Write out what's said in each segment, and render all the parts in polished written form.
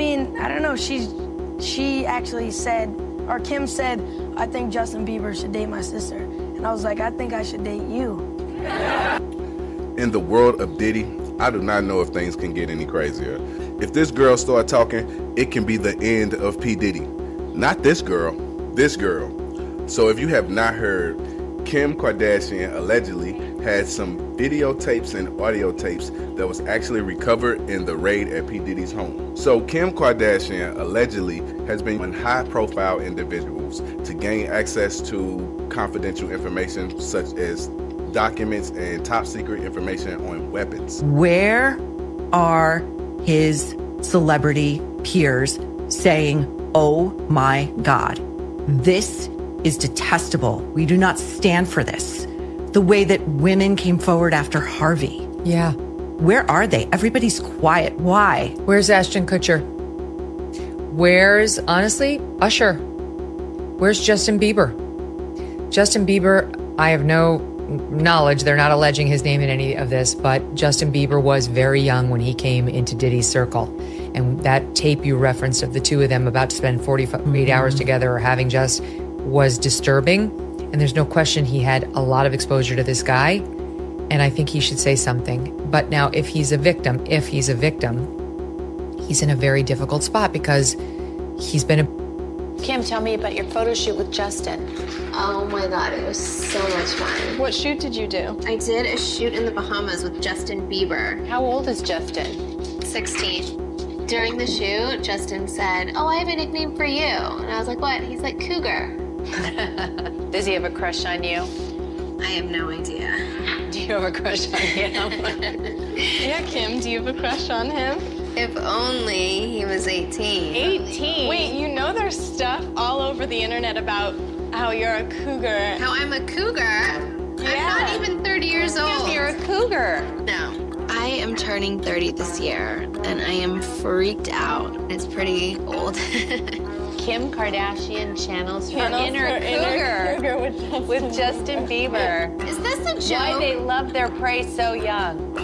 mean, I don't know. She actually said, or Kim said, I think Justin Bieber should date my sister. And I was like, I think I should date you. In the world of Diddy, I do not know if things can get any crazier. If this girl start talking, it can be the end of P. Diddy. Not this girl, this girl. So if you have not heard, Kim Kardashian allegedly had some videotapes and audio tapes that was actually recovered in the raid at P. Diddy's home. So Kim Kardashian allegedly has been using high-profile individuals to gain access to confidential information such as documents and top-secret information on weapons. Where are his celebrity peers saying, oh my God, this is detestable. We do not stand for this. The way that women came forward after Harvey. Yeah. Where are they? Everybody's quiet. Why? Where's Ashton Kutcher? Where's, honestly, Usher? Where's Justin Bieber? Justin Bieber, I have no knowledge. They're not alleging his name in any of this, but Justin Bieber was very young when he came into Diddy's circle. And that tape you referenced of the two of them about to spend 48 hours together or having just was disturbing. And there's no question he had a lot of exposure to this guy. And I think he should say something. But now if he's a victim, he's in a very difficult spot because he's been Kim, tell me about your photo shoot with Justin. Oh my God, it was so much fun. What shoot did you do? I did a shoot in the Bahamas with Justin Bieber. How old is Justin? 16. During the shoot, Justin said, oh, I have a nickname for you. And I was like, what? He's like, Cougar. Does he have a crush on you? I have no idea. Do you have a crush on him? Yeah, Kim, do you have a crush on him? If only he was 18. 18? Wait, you know there's stuff all over the internet about how you're a cougar. How I'm a cougar? I'm not even 30 years old. You're a cougar. No. I am turning 30 this year, and I am freaked out. It's pretty old. Kim Kardashian channels her Channels inner her cougar, inner cougar with Justin Bieber. Is this a joke? Why they love their prey so young.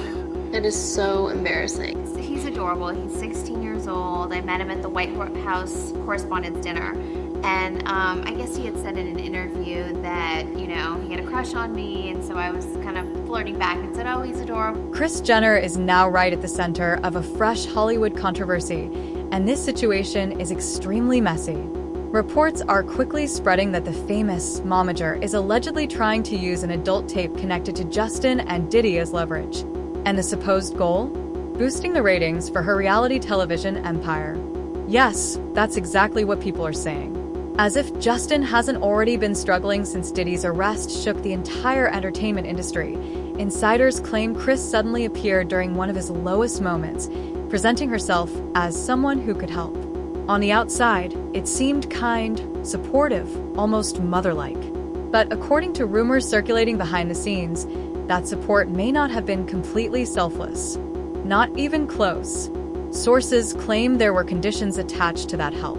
It is so embarrassing. He's adorable. He's 16 years old. I met him at the White House Correspondents' Dinner. And I guess he had said in an interview that, you know, he had a crush on me. And so I was kind of flirting back and said, oh, he's adorable. Kris Jenner is now right at the center of a fresh Hollywood controversy. And this situation is extremely messy. Reports are quickly spreading that the famous momager is allegedly trying to use an adult tape connected to Justin and Diddy as leverage. And the supposed goal? Boosting the ratings for her reality television empire. Yes, that's exactly what people are saying. As if Justin hasn't already been struggling since Diddy's arrest shook the entire entertainment industry, insiders claim Kris suddenly appeared during one of his lowest moments, presenting herself as someone who could help. On the outside, it seemed kind, supportive, almost mother-like. But according to rumors circulating behind the scenes, that support may not have been completely selfless. Not even close. Sources claim there were conditions attached to that help.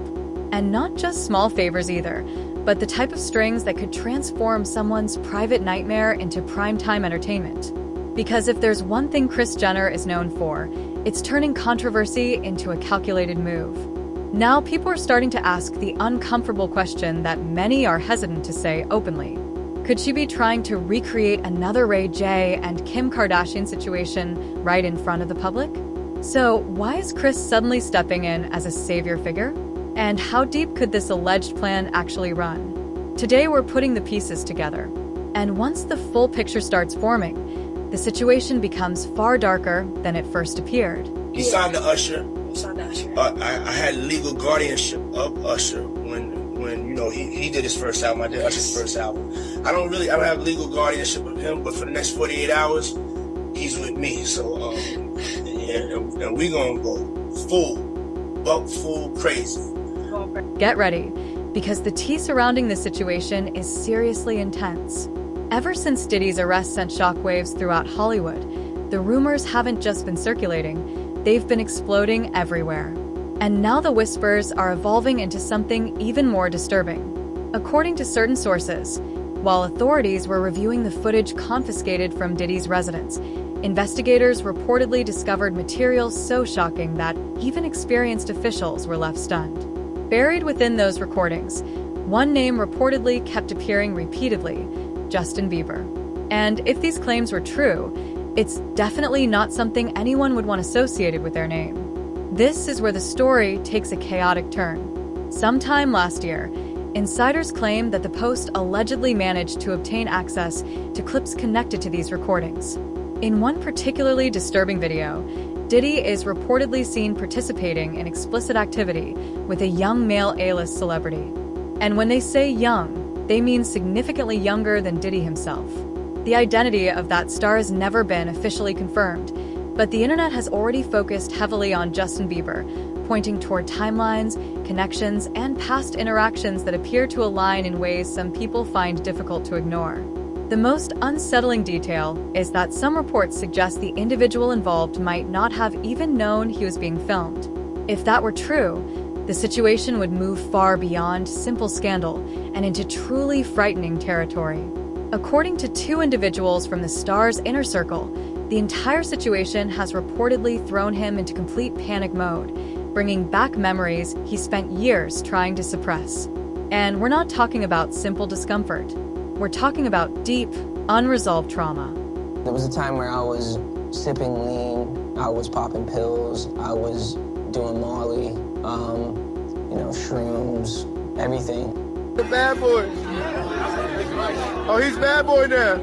And not just small favors either, but the type of strings that could transform someone's private nightmare into primetime entertainment. Because if there's one thing Kris Jenner is known for, it's turning controversy into a calculated move. Now people are starting to ask the uncomfortable question that many are hesitant to say openly. Could she be trying to recreate another Ray J and Kim Kardashian situation right in front of the public? So why is Kris suddenly stepping in as a savior figure? And how deep could this alleged plan actually run? Today we're putting the pieces together. And once the full picture starts forming, the situation becomes far darker than it first appeared. He signed to Usher. I had legal guardianship of Usher when you know he did his first album. I did Usher's first album. I don't have legal guardianship of him, but for the next 48 hours, he's with me. So and we gonna go full crazy. Get ready, because the tea surrounding this situation is seriously intense. Ever since Diddy's arrest sent shockwaves throughout Hollywood, the rumors haven't just been circulating, they've been exploding everywhere. And now the whispers are evolving into something even more disturbing. According to certain sources, while authorities were reviewing the footage confiscated from Diddy's residence, investigators reportedly discovered material so shocking that even experienced officials were left stunned. Buried within those recordings, one name reportedly kept appearing repeatedly: Justin Bieber. And if these claims were true, it's definitely not something anyone would want associated with their name. This is where the story takes a chaotic turn. Sometime last year, insiders claimed that the Post allegedly managed to obtain access to clips connected to these recordings. In one particularly disturbing video, Diddy is reportedly seen participating in explicit activity with a young male A-list celebrity. And when they say young, they mean significantly younger than Diddy himself. The identity of that star has never been officially confirmed, but the internet has already focused heavily on Justin Bieber, pointing toward timelines, connections, and past interactions that appear to align in ways some people find difficult to ignore. The most unsettling detail is that some reports suggest the individual involved might not have even known he was being filmed. If that were true, the situation would move far beyond simple scandal and into truly frightening territory. According to two individuals from the star's inner circle, the entire situation has reportedly thrown him into complete panic mode, bringing back memories he spent years trying to suppress. And we're not talking about simple discomfort. We're talking about deep, unresolved trauma. There was a time where I was sipping lean, I was popping pills, I was doing Molly, shrooms, everything. The bad boy. Oh, he's bad boy now.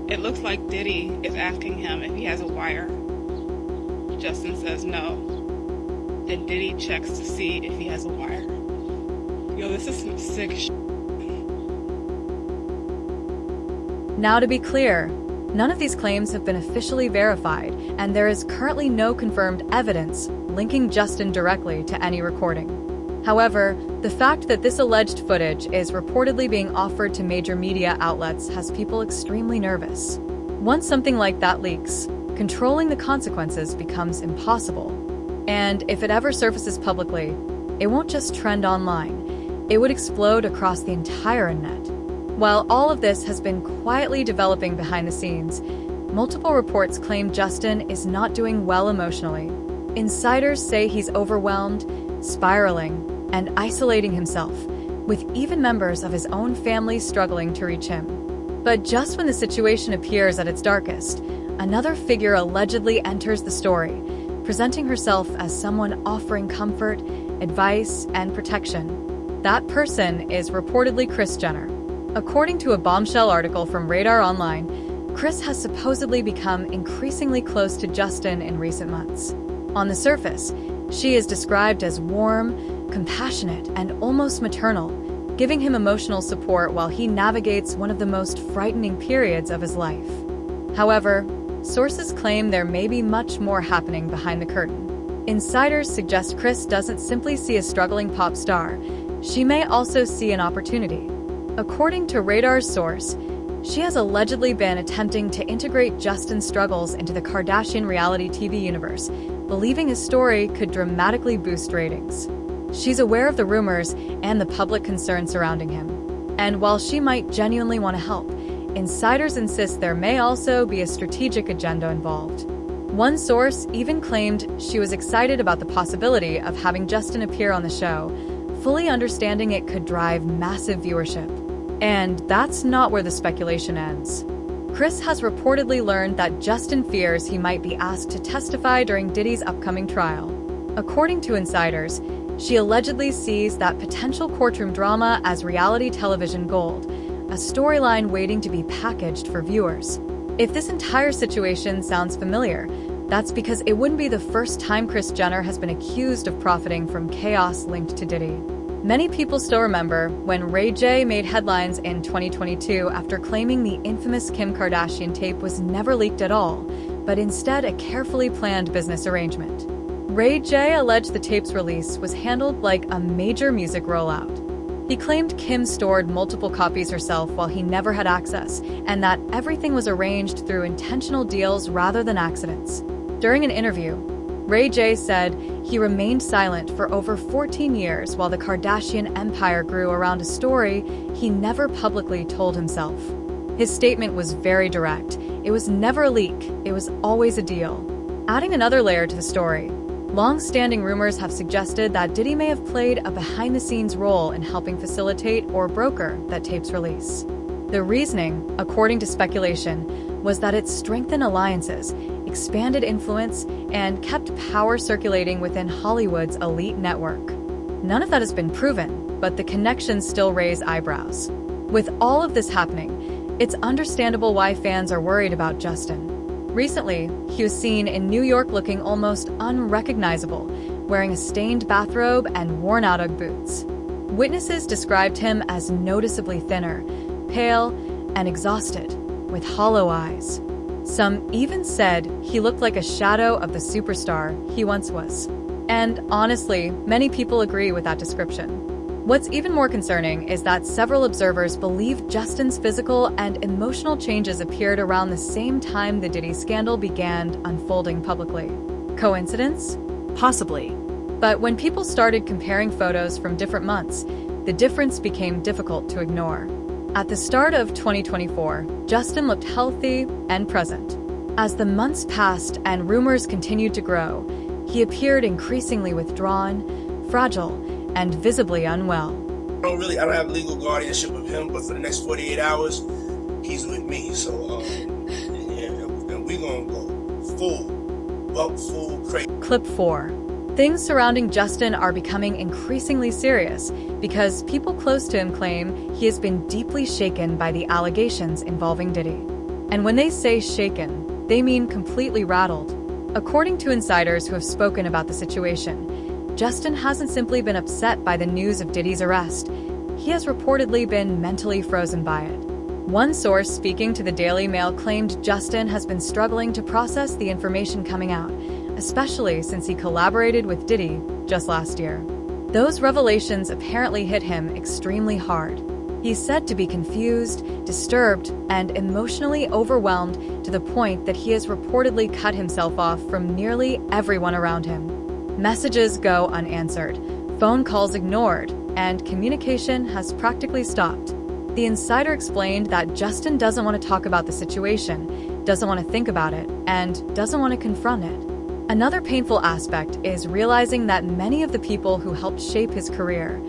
It looks like Diddy is asking him if he has a wire. Justin says no. Then Diddy checks to see if he has a wire. Yo, this is some sick shit. Now, to be clear, none of these claims have been officially verified, and there is currently no confirmed evidence linking Justin directly to any recording. However, the fact that this alleged footage is reportedly being offered to major media outlets has people extremely nervous. Once something like that leaks, controlling the consequences becomes impossible. And if it ever surfaces publicly, it won't just trend online. It would explode across the entire internet. While all of this has been quietly developing behind the scenes, multiple reports claim Justin is not doing well emotionally. Insiders say he's overwhelmed, spiraling, and isolating himself, with even members of his own family struggling to reach him. But just when the situation appears at its darkest, another figure allegedly enters the story, presenting herself as someone offering comfort, advice, and protection. That person is reportedly Kris Jenner. According to a bombshell article from Radar Online, Kris has supposedly become increasingly close to Justin in recent months. On the surface, she is described as warm, compassionate, and almost maternal, giving him emotional support while he navigates one of the most frightening periods of his life. However, sources claim there may be much more happening behind the curtain. Insiders suggest Kris doesn't simply see a struggling pop star, she may also see an opportunity. According to Radar's source, she has allegedly been attempting to integrate Justin's struggles into the Kardashian reality TV universe, believing his story could dramatically boost ratings. She's aware of the rumors and the public concern surrounding him. And while she might genuinely want to help, insiders insist there may also be a strategic agenda involved. One source even claimed she was excited about the possibility of having Justin appear on the show, fully understanding it could drive massive viewership. And that's not where the speculation ends. Kris has reportedly learned that Justin fears he might be asked to testify during Diddy's upcoming trial. According to insiders, she allegedly sees that potential courtroom drama as reality television gold, a storyline waiting to be packaged for viewers. If this entire situation sounds familiar, that's because it wouldn't be the first time Kris Jenner has been accused of profiting from chaos linked to Diddy. Many people still remember when Ray J made headlines in 2022 after claiming the infamous Kim Kardashian tape was never leaked at all, but instead a carefully planned business arrangement. Ray J alleged the tape's release was handled like a major music rollout. He claimed Kim stored multiple copies herself while he never had access, and that everything was arranged through intentional deals rather than accidents. During an interview, Ray J said he remained silent for over 14 years while the Kardashian empire grew around a story he never publicly told himself. His statement was very direct, it was never a leak, it was always a deal. Adding another layer to the story, long-standing rumors have suggested that Diddy may have played a behind-the-scenes role in helping facilitate or broker that tape's release. The reasoning, according to speculation, was that it strengthened alliances, expanded influence, and kept power circulating within Hollywood's elite network. None of that has been proven, but the connections still raise eyebrows. With all of this happening, it's understandable why fans are worried about Justin. Recently, he was seen in New York looking almost unrecognizable, wearing a stained bathrobe and worn-out Ugg boots. Witnesses described him as noticeably thinner, pale, and exhausted, with hollow eyes. Some even said he looked like a shadow of the superstar he once was. And honestly, many people agree with that description. What's even more concerning is that several observers believe Justin's physical and emotional changes appeared around the same time the Diddy scandal began unfolding publicly. Coincidence? Possibly. But when people started comparing photos from different months, the difference became difficult to ignore. At the start of 2024, Justin looked healthy and present. As the months passed and rumors continued to grow, he appeared increasingly withdrawn, fragile, and visibly unwell. I don't have legal guardianship of him, but for the next 48 hours, he's with me. So, and we gonna go full crazy. Clip 4. Things surrounding Justin are becoming increasingly serious because people close to him claim he has been deeply shaken by the allegations involving Diddy. And when they say shaken, they mean completely rattled. According to insiders who have spoken about the situation, Justin hasn't simply been upset by the news of Diddy's arrest. He has reportedly been mentally frozen by it. One source speaking to the Daily Mail claimed Justin has been struggling to process the information coming out, especially since he collaborated with Diddy just last year. Those revelations apparently hit him extremely hard. He's said to be confused, disturbed, and emotionally overwhelmed to the point that he has reportedly cut himself off from nearly everyone around him. Messages go unanswered, phone calls ignored, and communication has practically stopped. The insider explained that Justin doesn't want to talk about the situation, doesn't want to think about it, and doesn't want to confront it. Another painful aspect is realizing that many of the people who helped shape his career,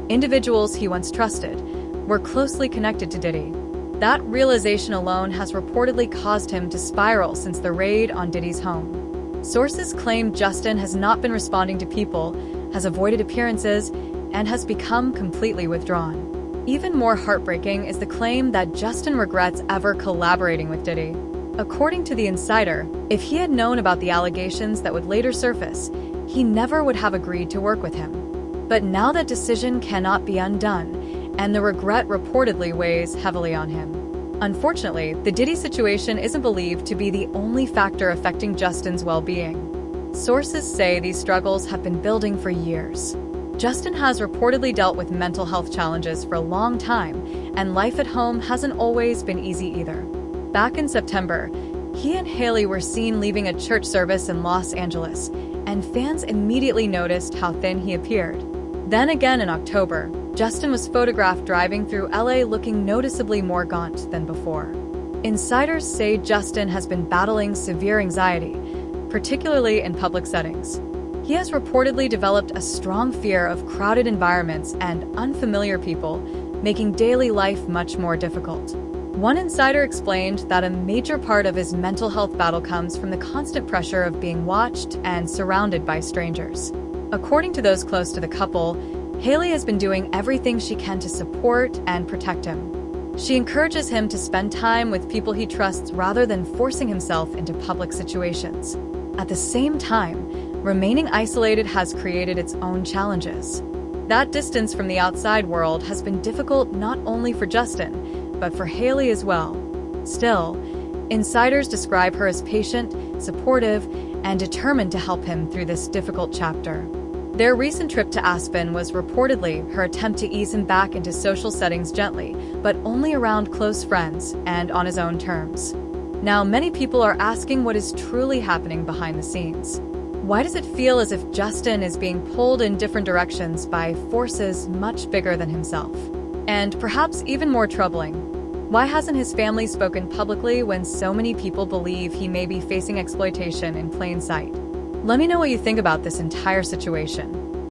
individuals he once trusted, were closely connected to Diddy. That realization alone has reportedly caused him to spiral since the raid on Diddy's home. Sources claim Justin has not been responding to people, has avoided appearances, and has become completely withdrawn. Even more heartbreaking is the claim that Justin regrets ever collaborating with Diddy. According to the insider, if he had known about the allegations that would later surface, he never would have agreed to work with him. But now that decision cannot be undone, and the regret reportedly weighs heavily on him. Unfortunately, the Diddy situation isn't believed to be the only factor affecting Justin's well-being. Sources say these struggles have been building for years. Justin has reportedly dealt with mental health challenges for a long time, and life at home hasn't always been easy either. Back in September, he and Haley were seen leaving a church service in Los Angeles, and fans immediately noticed how thin he appeared. Then again in October, Justin was photographed driving through LA looking noticeably more gaunt than before. Insiders say Justin has been battling severe anxiety, particularly in public settings. He has reportedly developed a strong fear of crowded environments and unfamiliar people, making daily life much more difficult. One insider explained that a major part of his mental health battle comes from the constant pressure of being watched and surrounded by strangers. According to those close to the couple, Haley has been doing everything she can to support and protect him. She encourages him to spend time with people he trusts rather than forcing himself into public situations. At the same time, remaining isolated has created its own challenges. That distance from the outside world has been difficult not only for Justin, but for Haley as well. Still, insiders describe her as patient, supportive, and determined to help him through this difficult chapter. Their recent trip to Aspen was reportedly her attempt to ease him back into social settings gently, but only around close friends and on his own terms. Now, many people are asking what is truly happening behind the scenes. Why does it feel as if Justin is being pulled in different directions by forces much bigger than himself? And perhaps even more troubling, Why hasn't his family spoken publicly when so many people believe he may be facing exploitation in plain sight? Let me know what you think about this entire situation.